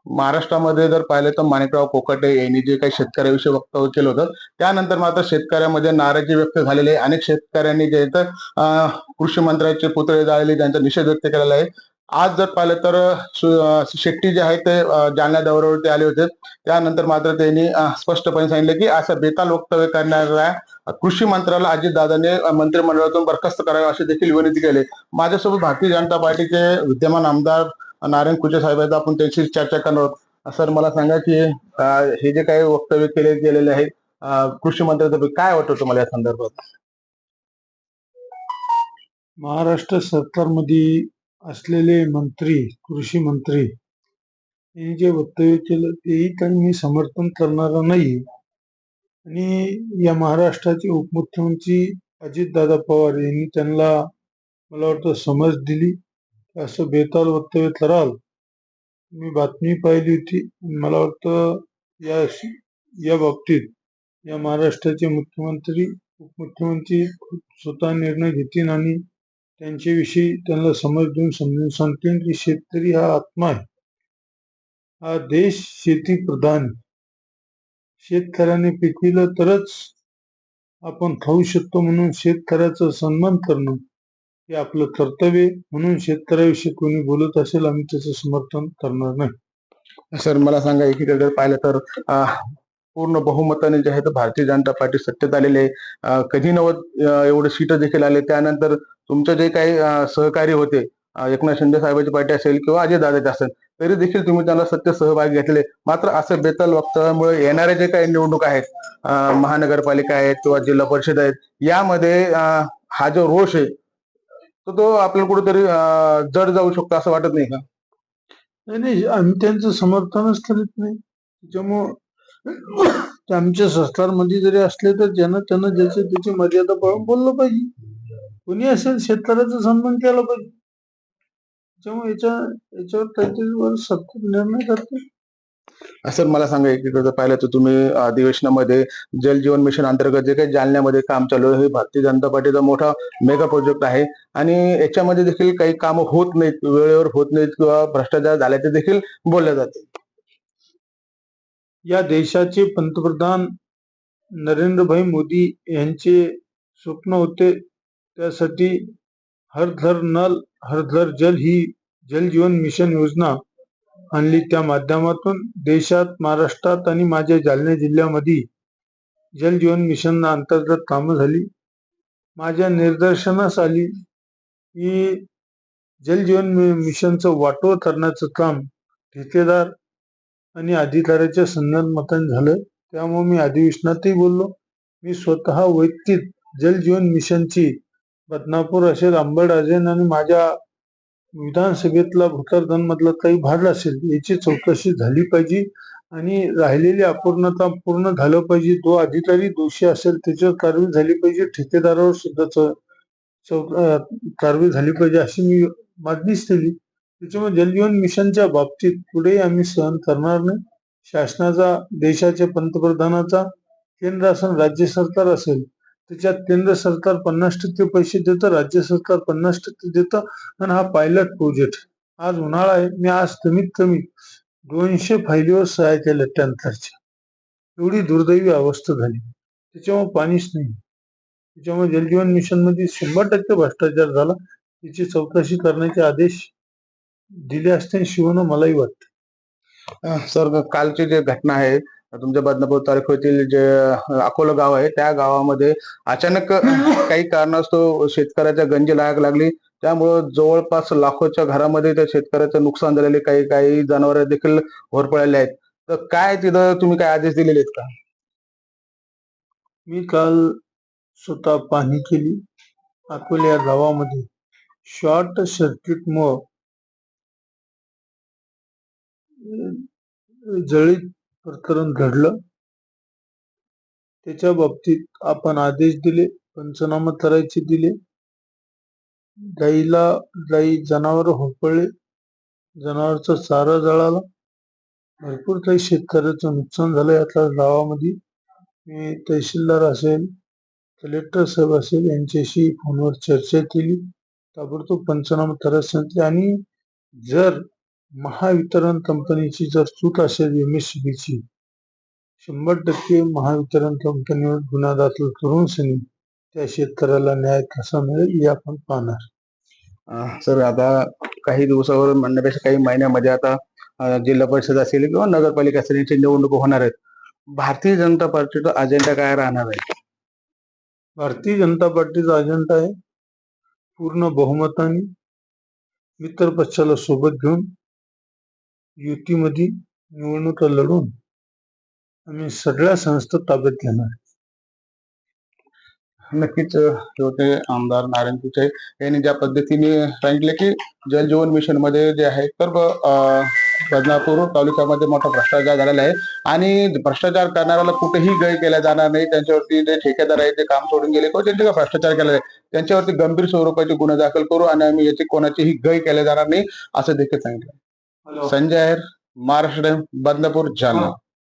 महाराष्ट्रामध्ये जर पाहिलं तर माणिकराव कोकाटे यांनी जे काही शेतकऱ्याविषयी वक्तव्य केलं होतं, त्यानंतर मात्र शेतकऱ्यामध्ये नाराजी व्यक्त झालेली आहे. अनेक शेतकऱ्यांनी जे तर कृषी मंत्र्याचे पुतळे जाळले, त्यांचा निषेध व्यक्त केलेला आहे. आज जर पाहिलं तर शेट्टी जे आहेत ते जालना दौऱ्यावरती आले होते. त्यानंतर मात्र त्यांनी स्पष्टपणे सांगितलं की असं बेताल वक्तव्य करणाऱ्या कृषी मंत्र्याला अजितदादांनी मंत्रिमंडळातून बरखास्त करावे अशी देखील विनंती केली. माझ्यासोबत भारतीय जनता पार्टीचे विद्यमान आमदार नारायण कुचे साहेब आहेत. आपण त्यांची चर्चा करणार आहोत. सर, मला सांगा की हे जे काही वक्तव्य केले गेलेले आहे कृषी मंत्र्याचं, काय वाटतं तुम्हाला या संदर्भात? महाराष्ट्र सरकारमध्ये असलेले मंत्री, कृषी मंत्री यांनी जे वक्तव्य केलं तेही काही मी समर्थन करणारा नाही. आणि या महाराष्ट्राचे उपमुख्यमंत्री अजितदादा पवार यांनी त्यांना मला वाटतं समज दिली, असं बेताल वक्तव्य कराल. मी बातमी पाहिली होती. मला वाटतं या बाबतीत या महाराष्ट्राचे मुख्यमंत्री, उपमुख्यमंत्री स्वतः निर्णय घेतील आणि त्यांच्याविषयी त्यांना समज देऊन समजून सांगतील की शेतकरी हा आत्मा आहे. हा देश शेती प्रधान. शेतकऱ्याने पिकविलं तरच आपण खाऊ शकतो, म्हणून शेतकऱ्याचा सन्मान करणं हे आपलं कर्तव्य. म्हणून शेतकऱ्याविषयी कोणी बोलत असेल आम्ही त्याचं समर्थन करणार नाही. सर, मला सांगा, एकीकडे जर पाहिलं तर पूर्ण बहुमताने जे आहे तर भारतीय जनता पार्टी सत्तेत आलेली आहे. कधी नव्वद एवढे सीट देखील आले. त्यानंतर तुमचे जे काही सहकारी होते, एकनाथ शिंदे साहेबांची पार्टी असेल किंवा अजितदादाची असेल, तरी देखील तुम्ही त्यांना सत्य सहभाग घेतले. मात्र असं बेताल वक्तव्यामुळे येणारे जे काही निवडणूक आहेत, महानगरपालिका आहेत किंवा जिल्हा परिषद आहेत, यामध्ये हा जो रोष आहे तो आपल्याला कुठेतरी जड जाऊ शकतो असं वाटत नाही का? नाही, आम्ही त्यांचं समर्थनच करीत नाही. त्याच्यामुळं ते आमच्या सरकारमध्ये जरी असले तर ज्यानं त्यानं ज्याची त्याची मर्यादा पाळून बोललं पाहिजे. कोणी असेल शेतकऱ्याचा सन्मान केला पाहिजे. त्याच्यामुळे याच्यावर काहीतरी वर सरकार निर्णय करते. सर, मला सांगा, एकीकडे पाहिलं तर तुम्ही अधिवेशनामध्ये जल जीवन मिशन अंतर्गत जे काही जालन्यामध्ये काम चालू आहे, हे भारतीय जनता पार्टीचा मोठा मेगा प्रोजेक्ट आहे आणि याच्यामध्ये देखील काही कामं होत नाहीत, वेळेवर होत नाहीत किंवा भ्रष्टाचार झाल्याचे देखील बोलले जाते. या देशाचे पंतप्रधान नरेंद्रभाई मोदी यांचे स्वप्न होते, त्यासाठी हर घर नल हर घर जल ही जल जीवन मिशन योजना आणली. त्या माध्यमातून देशात, महाराष्ट्रात आणि माझ्या जालना जिल्ह्यामध्ये जल जीवन मिशन अंतर्गत कामं झाली. माझ्या निदर्शनास आली की जल जीवन मिशनचं वाटोळ करण्याचं काम ठेकेदार आणि अधिकाऱ्याच्या संगनमताने झालं. त्यामुळे मी अधिवेशनातही बोललो. मी स्वतः वैयक्तिक जल जीवन मिशनची बदनापूर असेल, अंबडराजन आणि माझ्या विधानसभेतला भोकरदन मधला काही भाग असेल याची चौकशी झाली पाहिजे आणि राहिलेली अपूर्णता पूर्ण झालं पाहिजे. जो अधिकारी दोषी असेल त्याच्यावर कारवाई झाली पाहिजे. ठेकेदारावर सुद्धा कारवाई झाली पाहिजे अशी मी मागणीच केली. त्याच्यामुळे जलजीवन मिशनच्या बाबतीत पुढे आम्ही सहन करणार नाही. शासनाचा, देशाच्या पंतप्रधानाचा, केंद्र असेल, राज्य सरकार असेल, त्याच्यात केंद्र सरकार 50% पैसे देतं, राज्य सरकार 50% देतं आणि हा पायलट प्रोजेक्ट. आज उन्हाळा आहे, मी आज कमीत कमी 200 फायलीवर सह्या केल्या टँकरच्या. एवढी दुर्दैवी अवस्था झाली. त्याच्यामुळे पाणीच नाही. त्याच्यामुळे जलजीवन मिशन मध्ये 100% भ्रष्टाचार झाला. त्याची चौकशी करण्याचे आदेश दिले असते शिवनं मलाही वाटतं. सर, कालची जे घटना आहे, तुमच्या बदनापूर तालुक्यातील जे अकोला गाव आहे, त्या गावामध्ये अचानक काही कारणास्तव शेतकऱ्याच्या गंजी आग लागली. त्यामुळं जवळपास लाखोच्या घरामध्ये त्या शेतकऱ्याचं नुकसान झालेले, काही काही जनावर देखील होरपळले आहेत. तर काय तिथं तुम्ही काय आदेश दिलेले आहेत का? मी काल स्वतः पाहणी केली. अकोला या गावामध्ये शॉर्ट सर्किटमुळं जळीत प्रकरण घडलं. त्याच्या बाबतीत आपण आदेश दिले, पंचनामा करायचे दिले. गाई जनावर होरपळले, जनावरचा चारा जळाला, भरपूर काही शेतकऱ्याचं नुकसान झालं या गावामध्ये. मी तहसीलदार असेल, कलेक्टर साहेब असेल यांच्याशी फोनवर चर्चा केली. ताबडतोब पंचनामा करायला सांगितले आणि जर महावितरण कंपनीची जर चूक असेल MSCBची 100% महावितरण कंपनीवर गुन्हा दाखल करून सनी त्या शेतकऱ्याला न्याय कसा मिळेल हे आपण पाहणार. सर आता काही दिवसावर म्हणण्यापेक्षा काही महिन्यामध्ये आता जिल्हा परिषद असेल किंवा नगरपालिका असेल यांची निवडणूक होणार आहेत. भारतीय जनता पार्टीचा अजेंडा काय राहणार आहे? भारतीय जनता पार्टीचा अजेंडा आहे पूर्ण बहुमताने मित्र पक्षाला सोबत घेऊन युतीमध्ये निवडणुका लढून आम्ही सगळ्या संस्था ताब्यात घेणार. नक्कीच होते आमदार नारायण कुचे यांनी ज्या पद्धतीने सांगितले की जल जीवन मिशन मध्ये जे आहे तर बदनापूर तालुक्यामध्ये मोठा भ्रष्टाचार झालेला आहे आणि भ्रष्टाचार करणाऱ्याला कुठेही गय केला जाणार नाही. त्यांच्यावरती जे ठेकेदार आहेत ते काम सोडून गेले किंवा त्यांचे भ्रष्टाचार केला आहे त्यांच्यावरती गंभीर स्वरूपाचे गुन्हे दाखल करू आणि आम्ही याची कोणाचीही गय केल्या जाणार नाही असं देखील सांगितलं. संजय आहेर, महाराष्ट्र, बदनापूर, जालना.